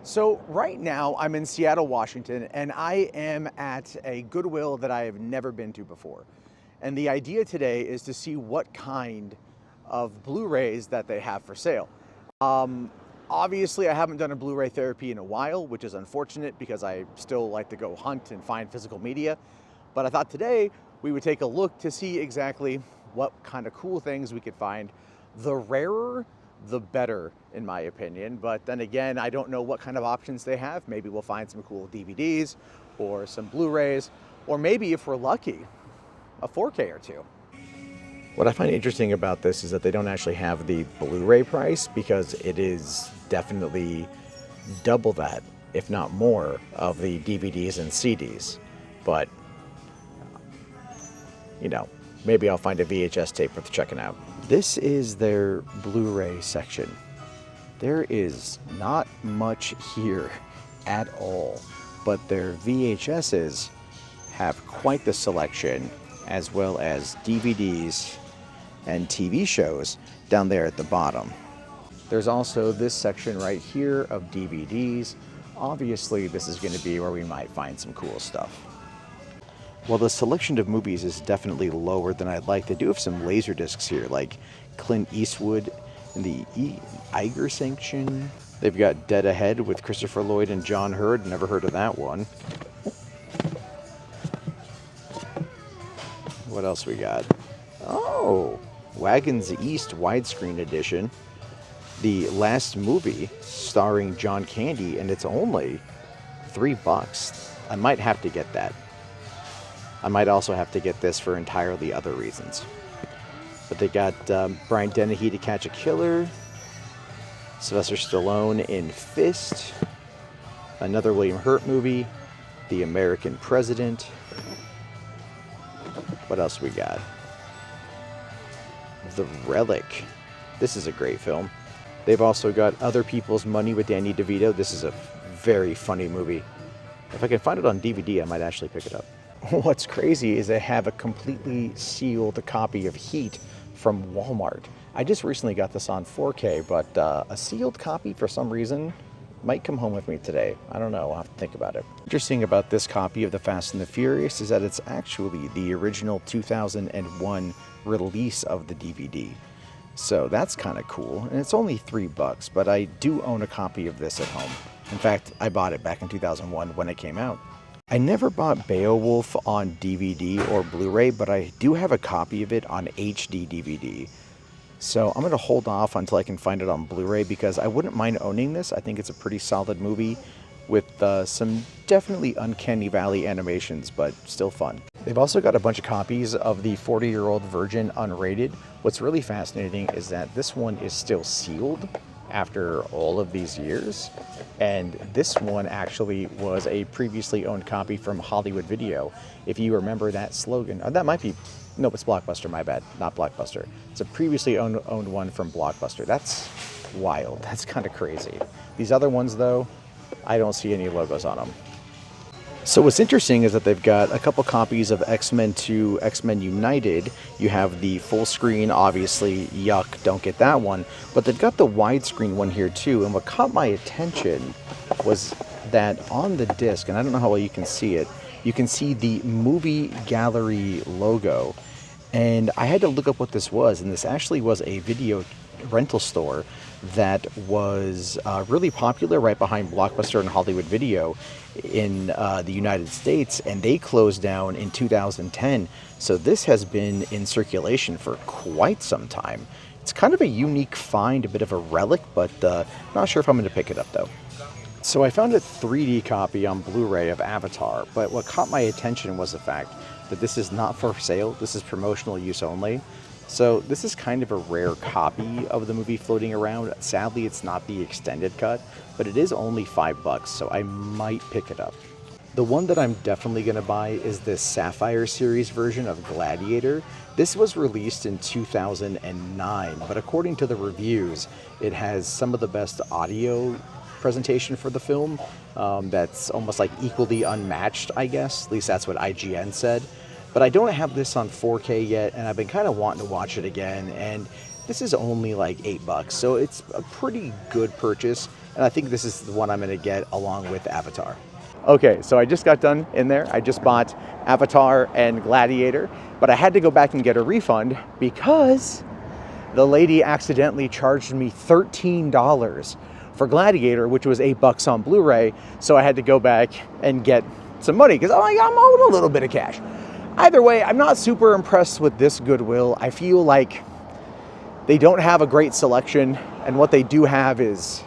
So right now I'm in Seattle, Washington, and I am at a Goodwill that I have never been to before. And the idea today is to see what kind of Blu-rays that they have for sale. Um, Obviously I haven't done a Blu-ray therapy in a while, which is unfortunate because I still like to go hunt and find physical media. But I thought today we would take a look to see exactly what kind of cool things we could find. The rarer, the better, in my opinion. But then again, I don't know what kind of options they have. Maybe we'll find some cool DVDs or some Blu-rays, or maybe if we're lucky, a 4K or two. What I find interesting about this is that they don't actually have the Blu-ray price, because it is definitely double that, if not more, of the DVDs and CDs. But, you know, maybe I'll find a VHS tape worth checking out. This is their Blu-ray section. There is not much here at all, but their VHSs have quite the selection, as well as DVDs and TV shows down there at the bottom. There's also this section right here of DVDs. Obviously, this is going to be where we might find some cool stuff. While the selection of movies is definitely lower than I'd like, they do have some laser discs here, like Clint Eastwood in the Iger section. They've got Dead Ahead with Christopher Lloyd and John Hurd. Never heard of that one. What else we got? Oh, Wagons East widescreen edition. The Last Movie starring John Candy, and it's only $3. I might have to get that. I might also have to get this for entirely other reasons. But they got Brian Dennehy to Catch a Killer, Sylvester Stallone in Fist, another William Hurt movie, The American President. What else we got? The Relic. This is a great film. They've also got Other People's Money with Danny DeVito. This is a very funny movie. If I can find it on DVD, I might actually pick it up. What's crazy is they have a completely sealed copy of Heat from Walmart. I just recently got this on 4K, but a sealed copy for some reason might come home with me today. I don't know, I'll have to think about it. Interesting about this copy of The Fast and the Furious is that it's actually the original 2001 release of the DVD. So that's kind of cool, and it's only $3, but I do own a copy of this at home. In fact, I bought it back in 2001 when it came out. I never bought Beowulf on DVD or Blu-ray, but I do have a copy of it on HD DVD. So I'm going to hold off until I can find it on Blu-ray, because I wouldn't mind owning this. I think it's a pretty solid movie with some definitely uncanny valley animations, but still fun. They've also got a bunch of copies of the 40-year-old Virgin unrated. What's really fascinating is that this one is still sealed after all of these years, and this one actually was a previously owned copy from Hollywood Video. If you remember that slogan, that might be, no, it's Blockbuster, my bad, not Blockbuster. It's a previously owned one from Blockbuster. That's wild, that's kind of crazy. These other ones though, I don't see any logos on them. So what's interesting is that they've got a couple copies of X-Men 2, X-Men United. You have the full screen, obviously, yuck, don't get that one. But they've got the widescreen one here too. And what caught my attention was that on the disc, and I don't know how well you can see it, you can see the movie gallery logo. And I had to look up what this was, and this actually was a video rental store that was really popular right behind Blockbuster and Hollywood Video in the United States, and they closed down in 2010. So this has been in circulation for quite some time. It's kind of a unique find, a bit of a relic, but not sure if I'm going to pick it up though. So I found a 3D copy on Blu-ray of Avatar, but what caught my attention was the fact that this is not for sale. This is promotional use only. So this is kind of a rare copy of the movie floating around. Sadly, it's not the extended cut, but it is only $5, so I might pick it up. The one that I'm definitely going to buy is this Sapphire series version of Gladiator. This was released in 2009, but according to the reviews, it has some of the best audio presentation for the film. That's almost like equally unmatched, I guess. At least that's what IGN said. But I don't have this on 4K yet, and I've been kind of wanting to watch it again. And This is only like $8, so it's a pretty good purchase. And I think this is the one I'm gonna get along with Avatar. Okay, so I just got done in there. I just bought Avatar and Gladiator, but I had to go back and get a refund because the lady accidentally charged me $13 for Gladiator, which was $8 on Blu-ray. So I had to go back and get some money because I'm owed a little bit of cash. Either way, I'm not super impressed with this Goodwill. I feel like they don't have a great selection, and what they do have is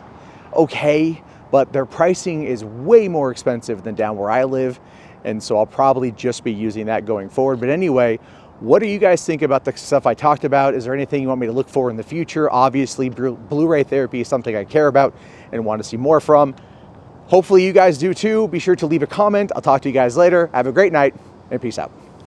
okay, but their pricing is way more expensive than down where I live, and so I'll probably just be using that going forward. But anyway, what do you guys think about the stuff I talked about? Is there anything you want me to look for in the future? Obviously, Bluray Therapy is something I care about and want to see more from. Hopefully you guys do too. Be sure to leave a comment. I'll talk to you guys later. Have a great night, and peace out.